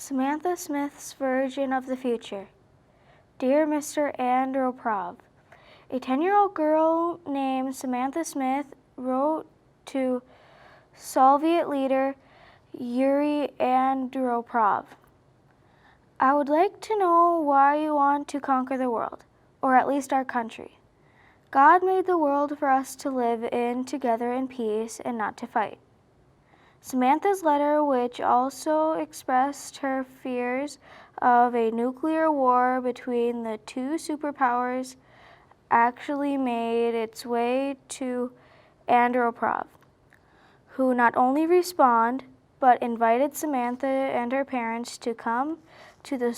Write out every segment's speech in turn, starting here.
Samantha Smith's version of the future. Dear Mr. Andropov, a 10-year-old girl named Samantha Smith wrote to Soviet leader Yuri Andropov. I would like to know why you want to conquer the world, or at least our country. God made the world for us to live in together in peace and not to fight. Samantha's letter, which also expressed her fears of a nuclear war between the two superpowers, actually made its way to Andropov, who not only responded, but invited Samantha and her parents to come to the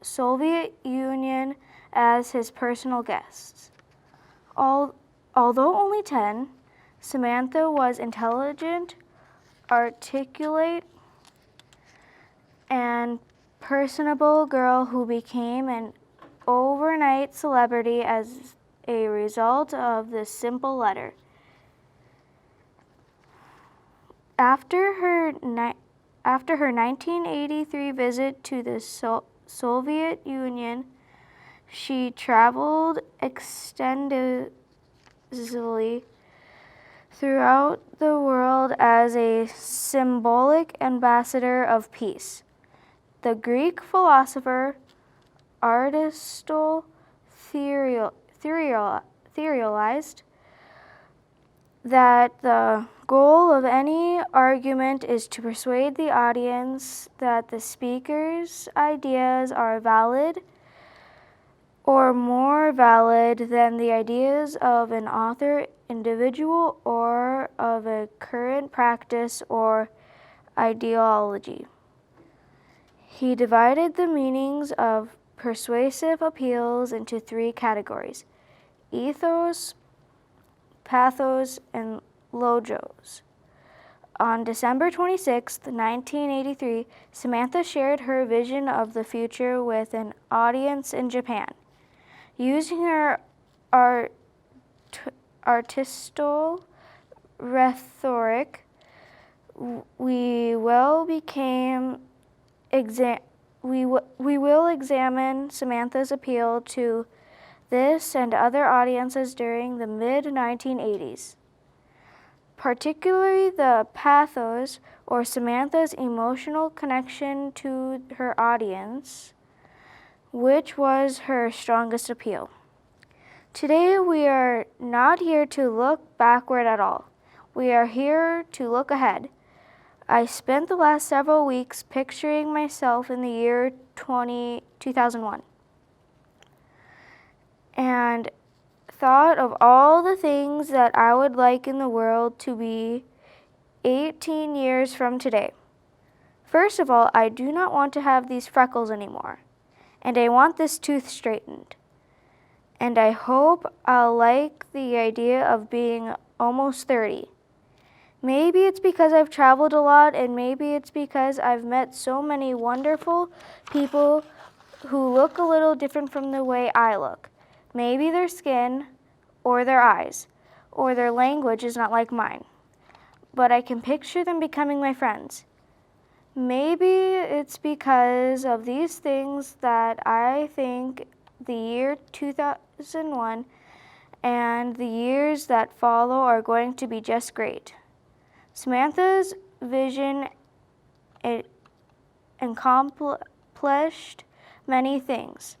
Soviet Union as his personal guests. Although only 10, Samantha was intelligent, articulate, and personable girl who became an overnight celebrity as a result of this simple letter. After her 1983 visit to the Soviet Union, she traveled extensively throughout the world as a symbolic ambassador of peace. The Greek philosopher Aristotle theorized that the goal of any argument is to persuade the audience that the speaker's ideas are valid or more valid than the ideas of an author, individual, or of a current practice or ideology. He divided the meanings of persuasive appeals into three categories: ethos, pathos, and logos. On December 26, 1983, Samantha shared her vision of the future with an audience in Japan. Using her artistical rhetoric, we will examine Samantha's appeal to this and other audiences during the mid-1980s. Particularly the pathos, or Samantha's emotional connection to her audience, which was her strongest appeal. Today, we are not here to look backward at all. We are here to look ahead. I spent the last several weeks picturing myself in the year 2001 and thought of all the things that I would like in the world to be 18 years from today. First of all, I do not want to have these freckles anymore, and I want this tooth straightened. And I hope I'll like the idea of being almost 30. Maybe it's because I've traveled a lot, and maybe it's because I've met so many wonderful people who look a little different from the way I look. Maybe their skin, or their eyes, or their language is not like mine. But I can picture them becoming my friends. Maybe it's because of these things that I think the year 2001 and the years that follow are going to be just great. Samantha's vision accomplished many things,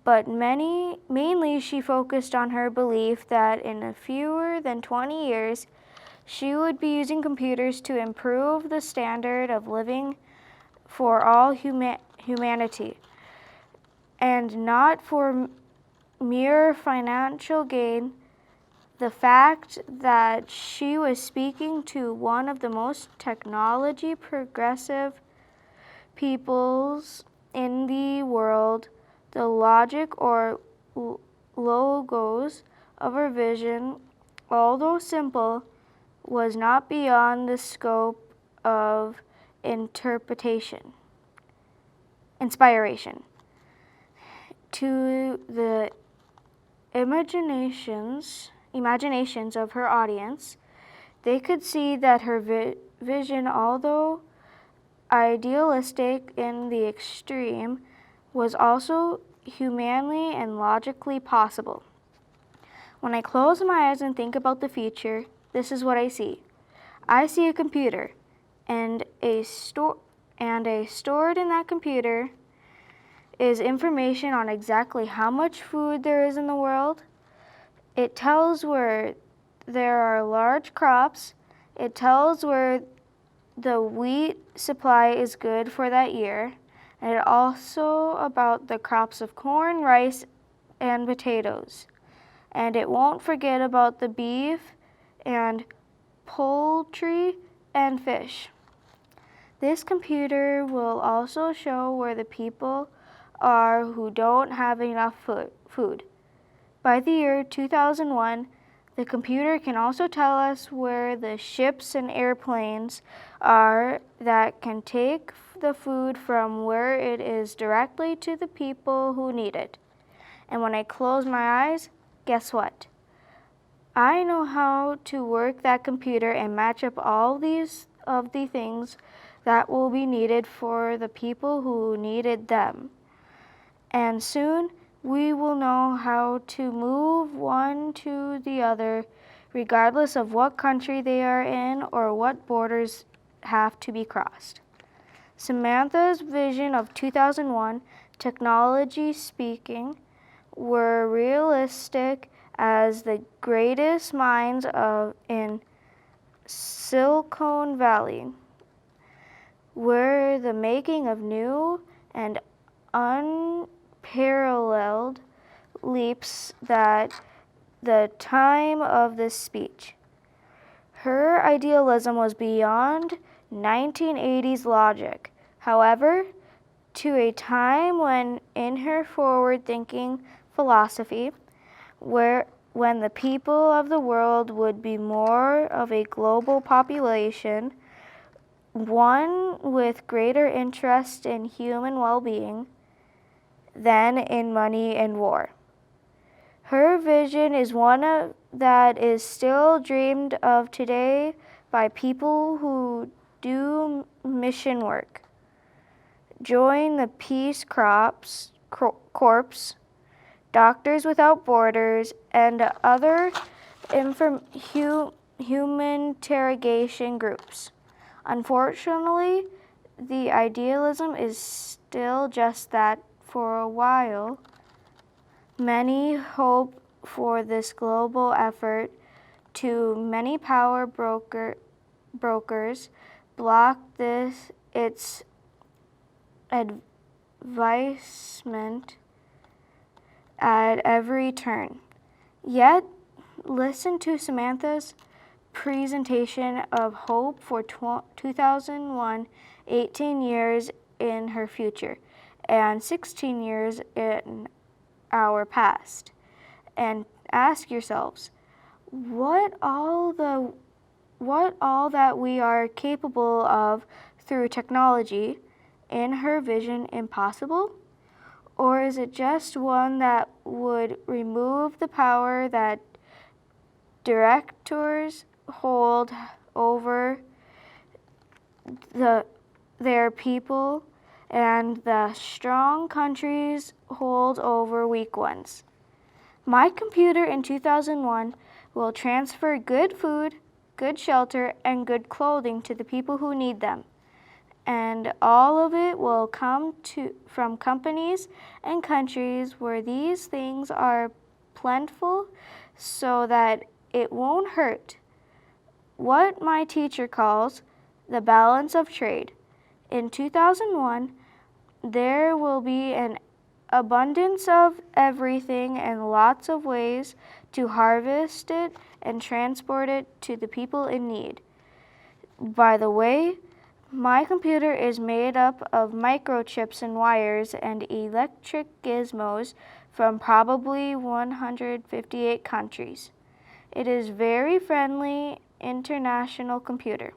but mainly she focused on her belief that in fewer than 20 years, she would be using computers to improve the standard of living for all humanity, and not for mere financial gain. The fact that she was speaking to one of the most technology progressive peoples in the world, the logic or logos of her vision, although simple, was not beyond the scope of inspiration. To the imaginations of her audience, they could see that her vision, although idealistic in the extreme, was also humanly and logically possible. When I close my eyes and think about the future, this is what I see. I see a computer, and stored in that computer is information on exactly how much food there is in the world. It tells where there are large crops. It tells where the wheat supply is good for that year. And it also about the crops of corn, rice, and potatoes. And it won't forget about the beef and poultry and fish. This computer will also show where the people are who don't have enough food. By the year 2001, the computer can also tell us where the ships and airplanes are that can take the food from where it is directly to the people who need it. And when I close my eyes, guess what? I know how to work that computer and match up all these of the things that will be needed for the people who needed them. And soon we will know how to move one to the other, regardless of what country they are in or what borders have to be crossed. Samantha's vision of 2001, technology speaking, were realistic as the greatest minds in Silicon Valley were the making of new and unparalleled leaps at the time of this speech. Her idealism was beyond 1980s logic. However, to a time when in her forward-thinking philosophy, when the people of the world would be more of a global population, one with greater interest in human well-being than in money and war. Her vision is one that is still dreamed of today by people who do mission work. Join the Peace Corps, Doctors Without Borders, and other humanitarian groups. Unfortunately, the idealism is still just that for a while. Many hope for this global effort. Too many power brokers block its advancement at every turn. Yet, listen to Samantha's presentation of hope for 2001, 18 years in her future, and 16 years in our past. And ask yourselves, what all that we are capable of through technology, in her vision impossible? Or is it just one that would remove the power that directors hold over their people and the strong countries hold over weak ones? My computer in 2001 will transfer good food, good shelter, and good clothing to the people who need them. And all of it will come from companies and countries where these things are plentiful so that it won't hurt. What my teacher calls the balance of trade. In 2001, there will be an abundance of everything and lots of ways to harvest it and transport it to the people in need. By the way, my computer is made up of microchips and wires and electric gizmos from probably 158 countries. It is a very friendly international computer.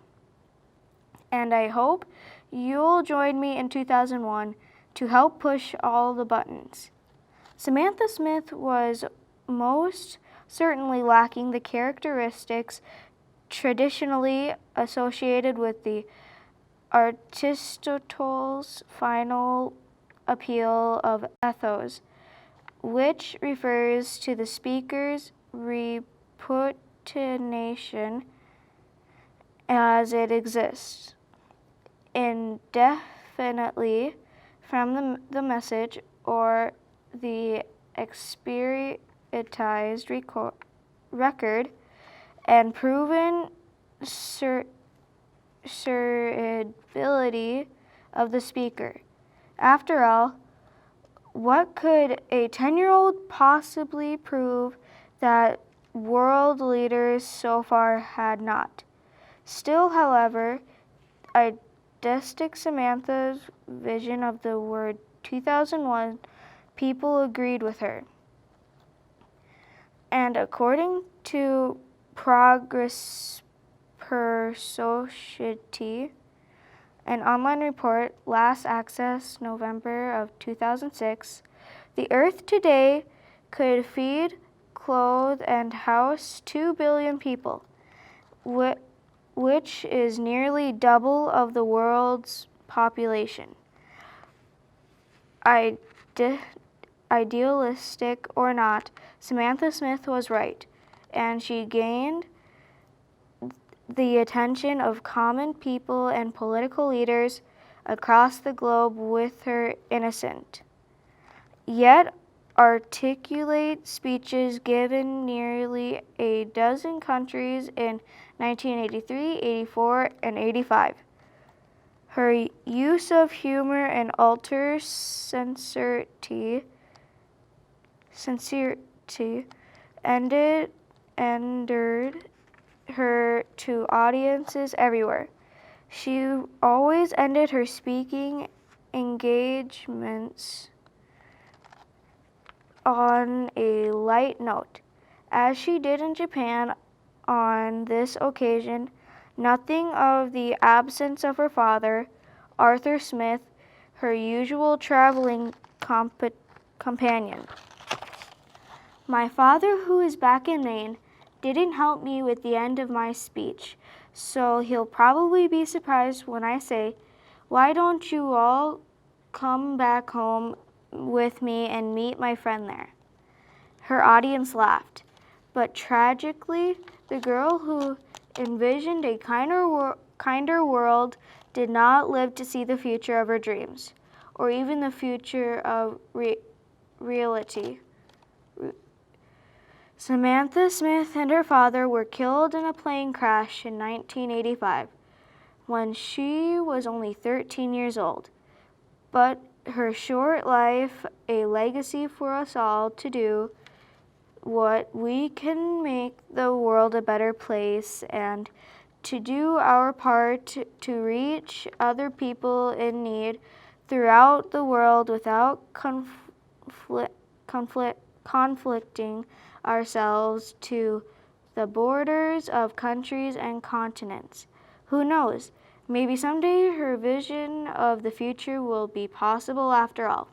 And I hope you'll join me in 2001 to help push all the buttons. Samantha Smith was most certainly lacking the characteristics traditionally associated with the Aristotle's final appeal of ethos, which refers to the speaker's reputation as it exists, indefinitely from the message or the experienced record and proven certainty of the speaker. After all, what could a 10-year-old possibly prove that world leaders so far had not? Still, however, idealistic Samantha's vision of the word 2001, people agreed with her. And according to Progress Per Society, an online report, last accessed November of 2006, the Earth today could feed, clothe, and house 2 billion people, which is nearly double of the world's population. Idealistic or not, Samantha Smith was right, and she gained the attention of common people and political leaders across the globe with her innocent, yet articulate speeches given nearly a dozen countries in 1983, 84, and 85. Her use of humor and utter sincerity endeared her to audiences everywhere. She always ended her speaking engagements on a light note, as she did in Japan on this occasion. Nothing of the absence of her father, Arthur Smith, her usual traveling companion. My father, who is back in Maine, didn't help me with the end of my speech, so he'll probably be surprised when I say, "Why don't you all come back home with me and meet my friend there?" Her audience laughed, but tragically, the girl who envisioned a kinder world did not live to see the future of her dreams, or even the future of reality. Samantha Smith and her father were killed in a plane crash in 1985 when she was only 13 years old. But her short life, a legacy for us all to do what we can make the world a better place and to do our part to reach other people in need throughout the world without conflicting ourselves to the borders of countries and continents. Who knows? Maybe someday her vision of the future will be possible after all.